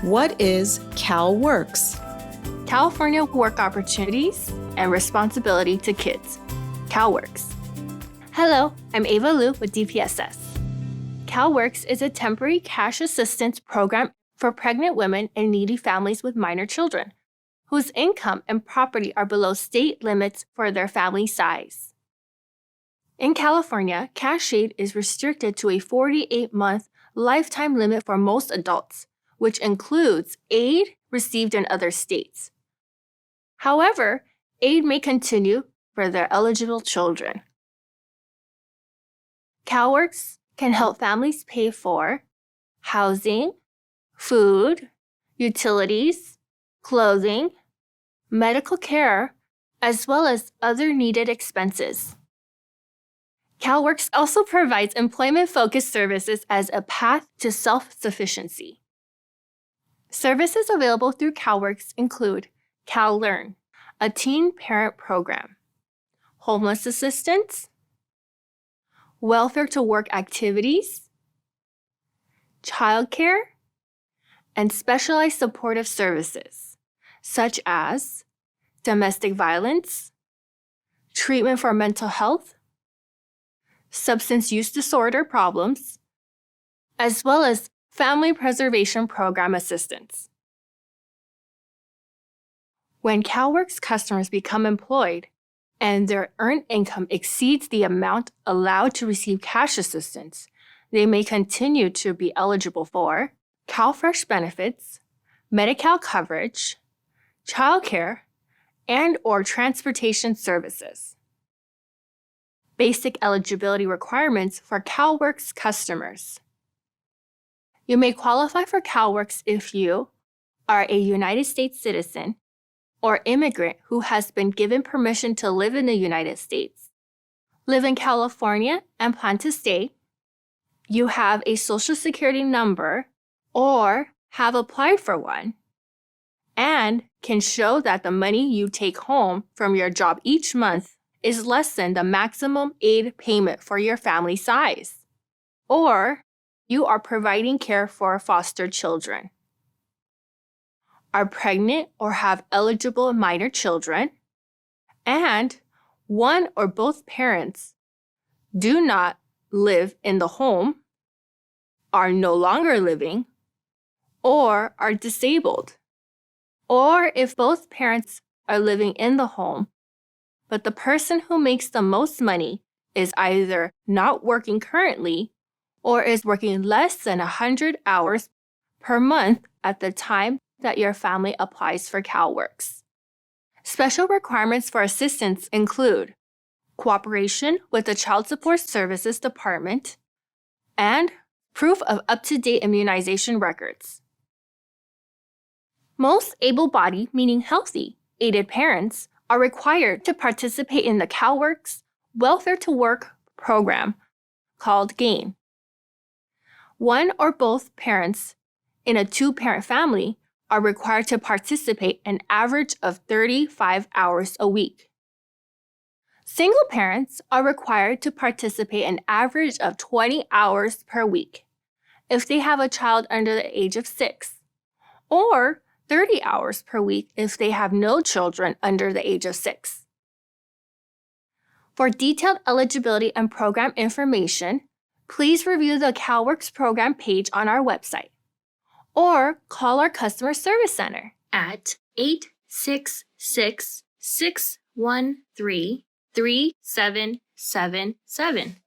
What is CalWorks? California Work Opportunities and Responsibility to Kids, CalWorks. Hello, I'm Ava Liu with DPSS. CalWorks is a temporary cash assistance program for pregnant women and needy families with minor children, whose income and property are below state limits for their family size. In California, cash aid is restricted to a 48-month lifetime limit for most adults, which includes aid received in other states. However, aid may continue for their eligible children. CalWorks can help families pay for housing, food, utilities, clothing, medical care, as well as other needed expenses. CalWorks also provides employment-focused services as a path to self-sufficiency. Services available through CalWorks include CalLearn, a teen parent program, homeless assistance, welfare to work activities, childcare, and specialized supportive services, such as domestic violence, treatment for mental health, substance use disorder problems, as well as family preservation program assistance. When CalWorks customers become employed and their earned income exceeds the amount allowed to receive cash assistance, they may continue to be eligible for CalFresh benefits, Medi-Cal coverage, childcare, and/or transportation services. Basic eligibility requirements for CalWorks customers. You may qualify for CalWorks if you are a United States citizen or immigrant who has been given permission to live in the United States, live in California and plan to stay, you have a Social Security number or have applied for one, and can show that the money you take home from your job each month is less than the maximum aid payment for your family size, or you are providing care for foster children, are pregnant or have eligible minor children, and one or both parents do not live in the home, are no longer living, or are disabled, or if both parents are living in the home, but the person who makes the most money is either not working currently or is working less than 100 hours per month at the time that your family applies for CalWorks. Special requirements for assistance include cooperation with the Child Support Services Department and proof of up-to-date immunization records. Most able-bodied, meaning healthy, aided parents are required to participate in the CalWorks Welfare to Work program called GAIN. One or both parents in a two-parent family are required to participate an average of 35 hours a week. Single parents are required to participate an average of 20 hours per week if they have a child under the age of 6, or 30 hours per week if they have no children under the age of 6. For detailed eligibility and program information, please review the CalWorks program page on our website or call our customer service center at 866-613-3777.